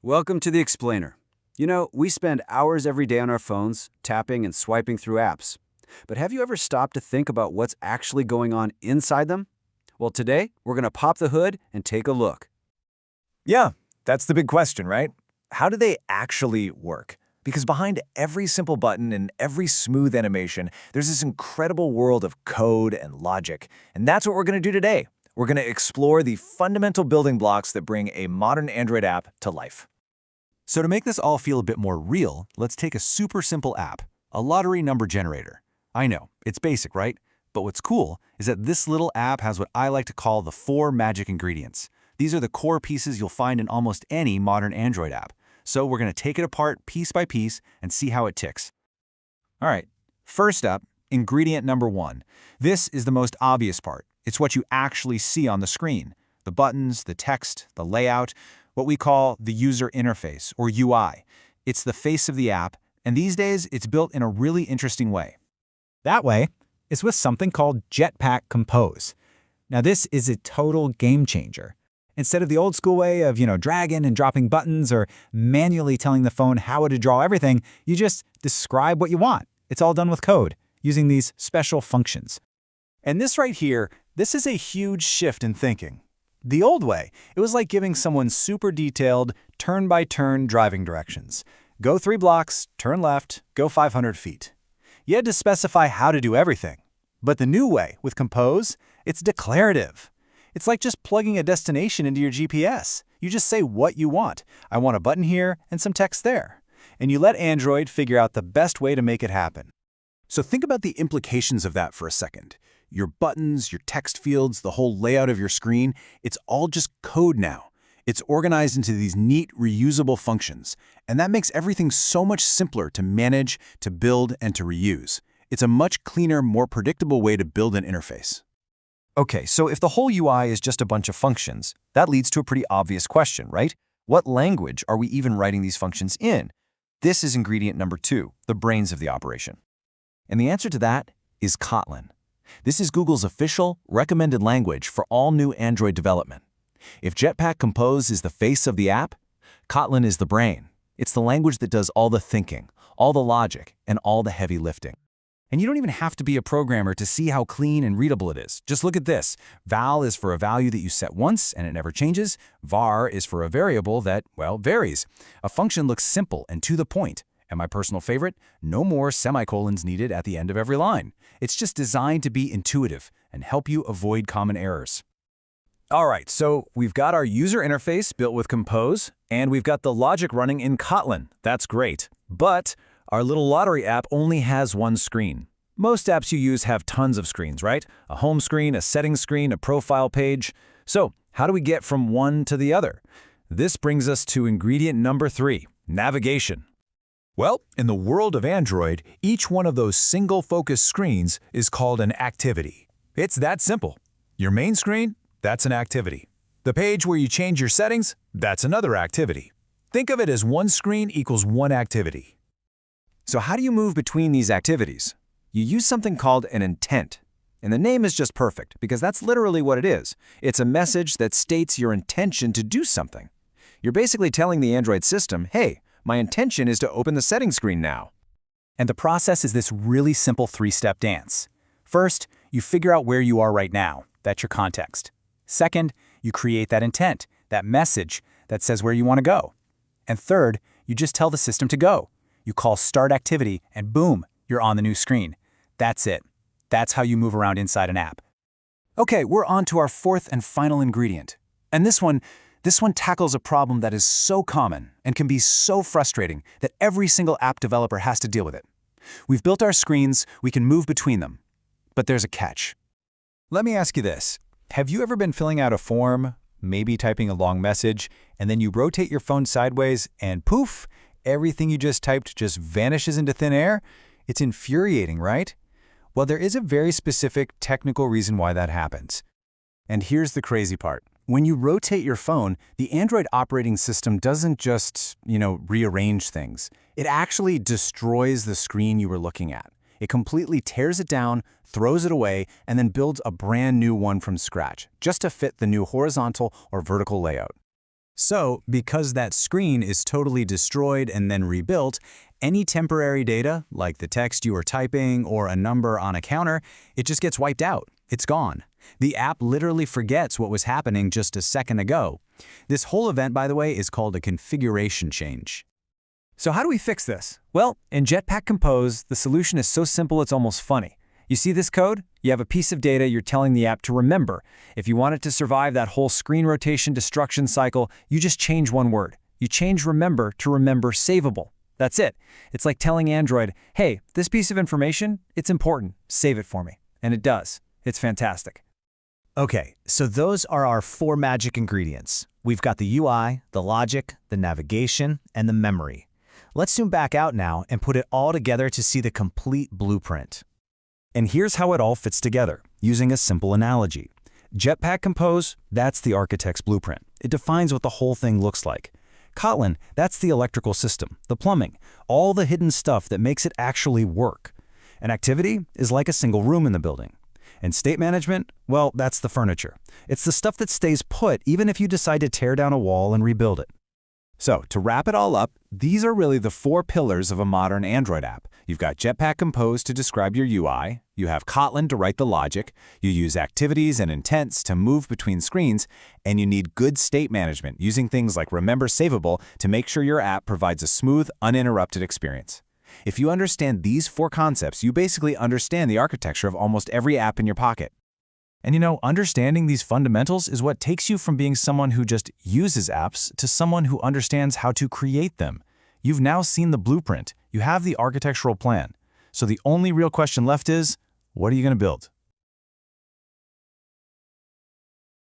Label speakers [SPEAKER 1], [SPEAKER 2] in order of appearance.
[SPEAKER 1] Welcome to the Explainer. You know, we spend hours every day on our phones, tapping and swiping through apps. But have you ever stopped to think about what's actually going on inside them? Well, today, we're going to pop the hood and take a look.
[SPEAKER 2] Yeah, that's the big question, right? How do they actually work? Because behind every simple button and every smooth animation, there's this incredible world of code and logic. And that's what we're going to do today. We're going to explore the fundamental building blocks that bring a modern Android app to life.
[SPEAKER 3] So to make this all feel a bit more real, let's take a super simple app, a lottery number generator. I know, it's basic, right? But what's cool is that this little app has what I like to call the 4 magic ingredients. These are the core pieces you'll find in almost any modern Android app. So we're going to take it apart piece by piece and see how it ticks. All right, first up, ingredient number 1. This is the most obvious part. It's what you actually see on the screen. The buttons, the text, the layout, what we call the user interface, or UI. It's the face of the app, and these days it's built in a really interesting way.
[SPEAKER 4] That way is with something called Jetpack Compose. Now this is a total game changer. Instead of the old school way of, dragging and dropping buttons or manually telling the phone how to draw everything, you just describe what you want. It's all done with code, using these special functions.
[SPEAKER 3] And this right here, this is a huge shift in thinking. The old way, it was like giving someone super detailed, turn-by-turn driving directions. Go 3 blocks, turn left, go 500 feet. You had to specify how to do everything. But the new way, with Compose, it's declarative. It's like just plugging a destination into your GPS. You just say what you want. I want a button here and some text there. And you let Android figure out the best way to make it happen. So think about the implications of that for a second. Your buttons, your text fields, the whole layout of your screen, it's all just code now. It's organized into these neat, reusable functions. And that makes everything so much simpler to manage, to build, and to reuse. It's a much cleaner, more predictable way to build an interface.
[SPEAKER 2] Okay, so if the whole UI is just a bunch of functions, that leads to a pretty obvious question, right? What language are we even writing these functions in? This is ingredient number 2, the brains of the operation. And the answer to that is Kotlin. This is Google's official, recommended language for all new Android development. If Jetpack Compose is the face of the app, Kotlin is the brain. It's the language that does all the thinking, all the logic, and all the heavy lifting. And you don't even have to be a programmer to see how clean and readable it is. Just look at this. Val is for a value that you set once and it never changes. Var is for a variable that, varies. A function looks simple and to the point. And my personal favorite, no more semicolons needed at the end of every line. It's just designed to be intuitive and help you avoid common errors. All right, so we've got our user interface built with Compose, and we've got the logic running in Kotlin. That's great. But our little lottery app only has one screen. Most apps you use have tons of screens, right? A home screen, a settings screen, a profile page. So how do we get from one to the other? This brings us to ingredient number 3, navigation.
[SPEAKER 5] Well, in the world of Android, each one of those single-focus screens is called an activity. It's that simple. Your main screen, that's an activity. The page where you change your settings, that's another activity. Think of it as one screen equals one activity.
[SPEAKER 2] So how do you move between these activities? You use something called an intent. And the name is just perfect, because that's literally what it is. It's a message that states your intention to do something. You're basically telling the Android system, hey, my intention is to open the settings screen now.
[SPEAKER 4] And the process is this really simple 3-step dance. First, you figure out where you are right now. That's your context. Second, you create that intent, that message that says where you want to go. And third, you just tell the system to go. You call start activity, and boom, you're on the new screen. That's it. That's how you move around inside an app.
[SPEAKER 3] Okay, we're on to our 4th and final ingredient. And this one tackles a problem that is so common and can be so frustrating that every single app developer has to deal with it. We've built our screens, we can move between them. But there's a catch. Let me ask you this. Have you ever been filling out a form, maybe typing a long message, and then you rotate your phone sideways and poof, everything you just typed just vanishes into thin air? It's infuriating, right? Well, there is a very specific technical reason why that happens. And here's the crazy part. When you rotate your phone, the Android operating system doesn't just, rearrange things. It actually destroys the screen you were looking at. It completely tears it down, throws it away, and then builds a brand new one from scratch, just to fit the new horizontal or vertical layout.
[SPEAKER 4] So, because that screen is totally destroyed and then rebuilt, any temporary data, like the text you were typing or a number on a counter, it just gets wiped out. It's gone. The app literally forgets what was happening just a second ago. This whole event, by the way, is called a configuration change.
[SPEAKER 1] So how do we fix this? Well, in Jetpack Compose, the solution is so simple it's almost funny. You see this code? You have a piece of data you're telling the app to remember. If you want it to survive that whole screen rotation destruction cycle, you just change one word. You change remember to remember savable. That's it. It's like telling Android, hey, this piece of information, it's important. Save it for me. And it does. It's fantastic.
[SPEAKER 3] Okay, so those are our 4 magic ingredients. We've got the UI, the logic, the navigation, and the memory. Let's zoom back out now and put it all together to see the complete blueprint.
[SPEAKER 4] And here's how it all fits together, using a simple analogy. Jetpack Compose, that's the architect's blueprint. It defines what the whole thing looks like. Kotlin, that's the electrical system, the plumbing, all the hidden stuff that makes it actually work. An activity is like a single room in the building. And state management, well, that's the furniture. It's the stuff that stays put even if you decide to tear down a wall and rebuild it. So, to wrap it all up, these are really the 4 pillars of a modern Android app. You've got Jetpack Compose to describe your UI, you have Kotlin to write the logic, you use activities and intents to move between screens, and you need good state management using things like Remember Savable to make sure your app provides a smooth, uninterrupted experience. If you understand these 4 concepts, you basically understand the architecture of almost every app in your pocket. And you know, understanding these fundamentals is what takes you from being someone who just uses apps to someone who understands how to create them. You've now seen the blueprint. You have the architectural plan. So the only real question left is, what are you going to build?